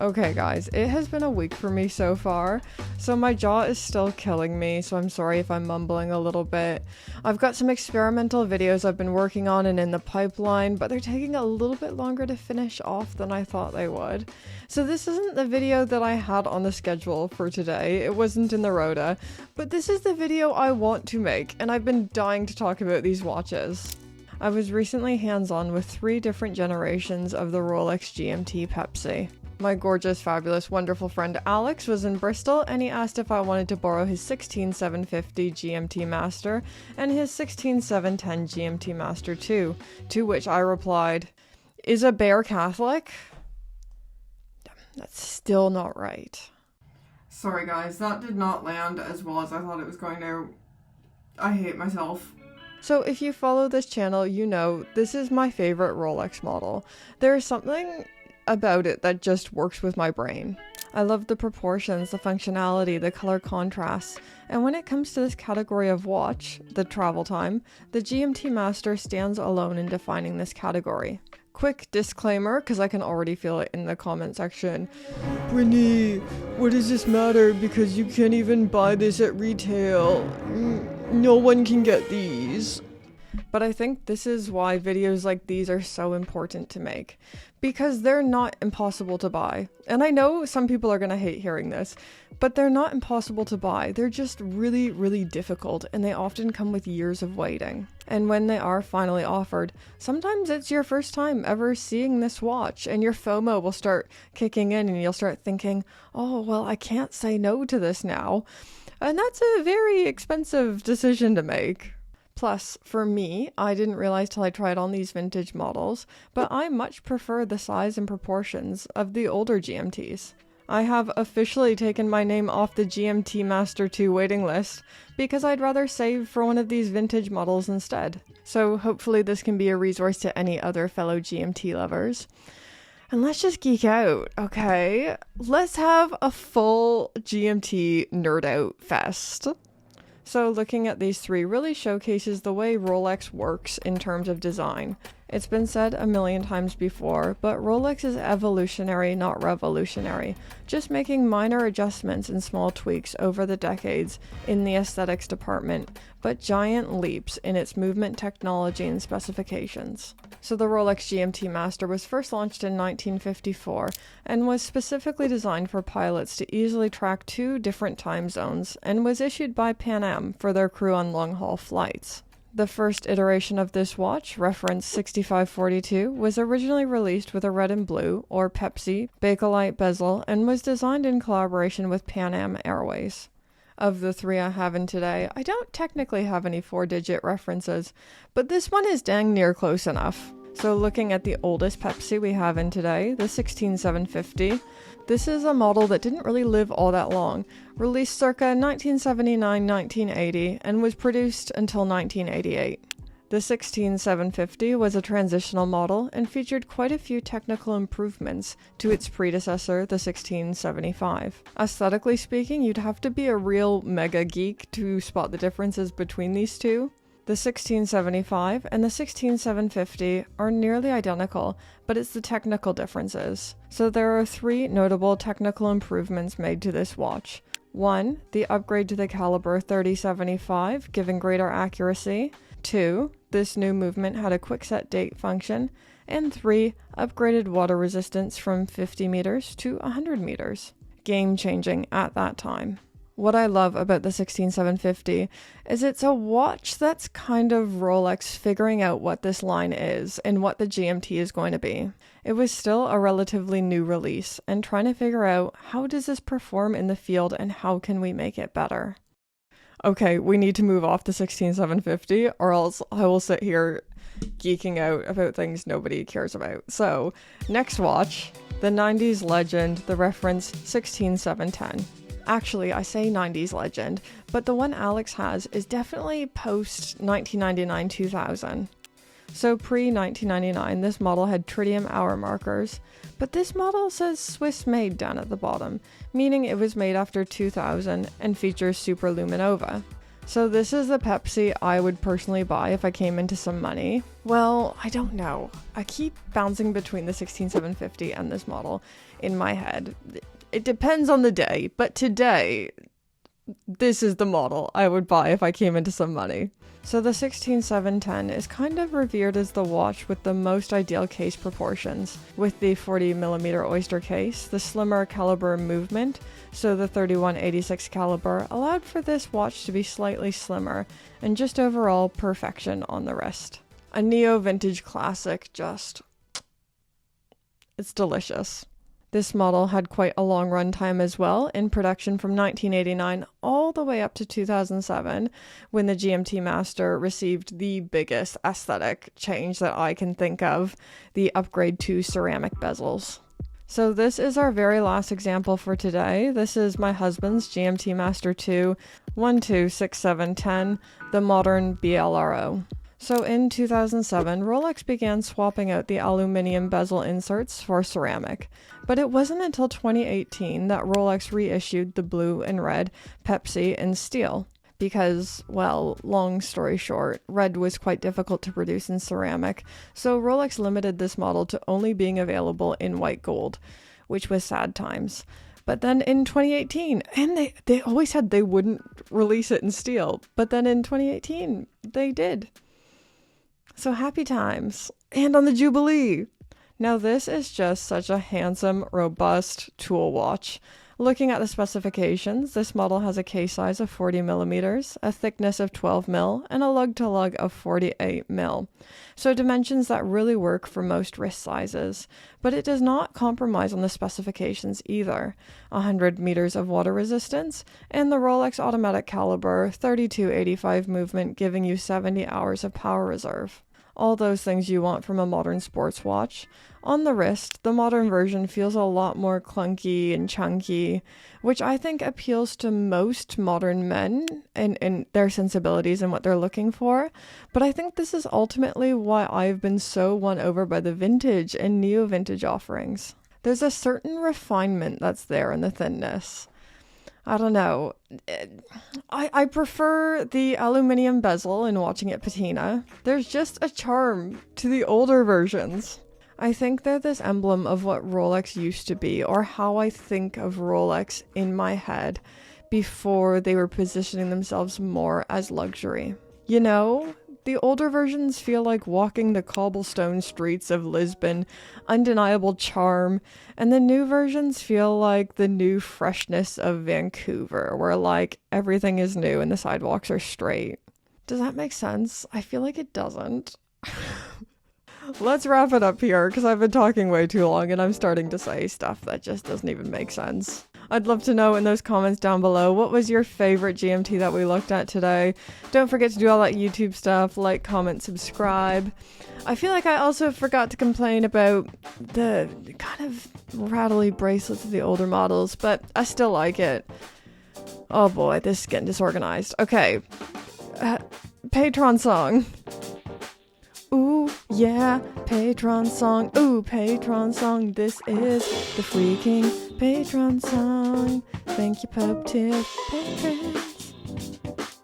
Okay guys, it has been a week for me so far, so my jaw is still killing me, so I'm sorry if I'm mumbling a little bit. I've got some experimental videos I've been working on and in the pipeline, but they're taking a little bit longer to finish off than I thought they would. So this isn't the video that I had on the schedule for today, it wasn't in the rota, but this is the video I want to make, and I've been dying to talk about these watches. I was recently hands-on with 3 different generations of the Rolex GMT Pepsi. My gorgeous, fabulous, wonderful friend Alex was in Bristol and he asked if I wanted to borrow his 16750 GMT Master and his 16710 GMT Master II, to which I replied, "Is a bear Catholic?" That's still not right. Sorry guys, that did not land as well as I thought it was going to. I hate myself. So if you follow this channel, you know this is my favorite Rolex model. There is something about it that just works with my brain. I love the proportions, the functionality, the color contrasts, and when it comes to this category of watch, the travel time, the GMT Master stands alone in defining this category. Quick disclaimer, because I can already feel it in the comment section. Brittany, what does this matter because you can't even buy this at retail? No one can get these. But I think this is why videos like these are so important to make, because they're not impossible to buy. And I know some people are going to hate hearing this, but they're not impossible to buy. They're just really, really difficult, and they often come with years of waiting. And when they are finally offered, sometimes it's your first time ever seeing this watch, and your FOMO will start kicking in, and you'll start thinking, oh, well, I can't say no to this now. And that's a very expensive decision to make. Plus, for me, I didn't realize till I tried on these vintage models, but I much prefer the size and proportions of the older GMTs. I have officially taken my name off the GMT Master II waiting list because I'd rather save for one of these vintage models instead. So hopefully this can be a resource to any other fellow GMT lovers. And let's just geek out, okay? Let's have a full GMT nerd out fest. So looking at these 3 really showcases the way Rolex works in terms of design. It's been said a million times before, but Rolex is evolutionary, not revolutionary, just making minor adjustments and small tweaks over the decades in the aesthetics department, but giant leaps in its movement technology and specifications. So the Rolex GMT Master was first launched in 1954 and was specifically designed for pilots to easily track 2 different time zones and was issued by Pan Am for their crew on long-haul flights. The first iteration of this watch, reference 6542, was originally released with a red and blue, or Pepsi, Bakelite bezel and was designed in collaboration with Pan Am Airways. Of the 3 I have in today, I don't technically have any 4-digit references, but this one is dang near close enough. So looking at the oldest Pepsi we have in today, the 16750, this is a model that didn't really live all that long, released circa 1979-1980 and was produced until 1988. The 16750 was a transitional model and featured quite a few technical improvements to its predecessor, the 1675. Aesthetically speaking, you'd have to be a real mega geek to spot the differences between these two. The 16755 and the 16750 are nearly identical, but it's the technical differences. So there are 3 notable technical improvements made to this watch. 1. The upgrade to the caliber 3075, giving greater accuracy. 2. This new movement had a quick set date function. And 3. Upgraded water resistance from 50 meters to 100 meters. Game changing at that time. What I love about the 16750 is it's a watch that's kind of Rolex figuring out what this line is and what the GMT is going to be. It was still a relatively new release and trying to figure out how does this perform in the field and how can we make it better. Okay, we need to move off the 16750 or else I will sit here geeking out about things nobody cares about. So, next watch, the 90s legend, the reference 16710. Actually, I say 90s legend, but the one Alex has is definitely post 1999-2000. So pre-1999, this model had tritium hour markers, but this model says Swiss made down at the bottom, meaning it was made after 2000 and features superluminova. So this is the Pepsi I would personally buy if I came into some money. Well, I don't know. I keep bouncing between the 16750 and this model in my head. It depends on the day, but today, this is the model I would buy if I came into some money. So the 16710 is kind of revered as the watch with the most ideal case proportions, with the 40mm oyster case, the slimmer caliber movement, so the 3186 caliber allowed for this watch to be slightly slimmer, and just overall perfection on the wrist. A neo-vintage classic, it's delicious. This model had quite a long run time as well, in production from 1989 all the way up to 2007, when the GMT Master received the biggest aesthetic change that I can think of, the upgrade to ceramic bezels. So this is our very last example for today. This is my husband's GMT Master II 126710, the modern BLRO. So in 2007, Rolex began swapping out the aluminum bezel inserts for ceramic, but it wasn't until 2018 that Rolex reissued the blue and red Pepsi in steel, because, well, long story short, red was quite difficult to produce in ceramic, so Rolex limited this model to only being available in white gold, which was sad times. But then in 2018, and they always said they wouldn't release it in steel, but then in 2018, they did. So happy times. And on the Jubilee! Now this is just such a handsome, robust tool watch. Looking at the specifications, this model has a case size of 40mm, a thickness of 12mm, and a lug-to-lug of 48mm. So dimensions that really work for most wrist sizes. But it does not compromise on the specifications either. 100 meters of water resistance, and the Rolex automatic caliber 3285 movement giving you 70 hours of power reserve. All those things you want from a modern sports watch. On the wrist, the modern version feels a lot more clunky and chunky, which I think appeals to most modern men and their sensibilities and what they're looking for. But I think this is ultimately why I've been so won over by the vintage and neo-vintage offerings. There's a certain refinement that's there in the thinness. I don't know. I prefer the aluminum bezel in watching it patina. There's just a charm to the older versions. I think they're this emblem of what Rolex used to be, or how I think of Rolex in my head before they were positioning themselves more as luxury. You know, the older versions feel like walking the cobblestone streets of Lisbon, undeniable charm, and the new versions feel like the new freshness of Vancouver, where like everything is new and the sidewalks are straight. Does that make sense? I feel like it doesn't. Let's wrap it up here, because I've been talking way too long and I'm starting to say stuff that just doesn't even make sense. I'd love to know in those comments down below, what was your favorite GMT that we looked at today? Don't forget to do all that YouTube stuff, like, comment, subscribe. I feel like I also forgot to complain about the kind of rattly bracelets of the older models, but I still like it. Oh boy, this is getting disorganized. Okay, Patron song. Ooh, yeah, Patron song. Ooh, Patron song. This is the freaking Patron song. Thank you, Pub Tip patrons.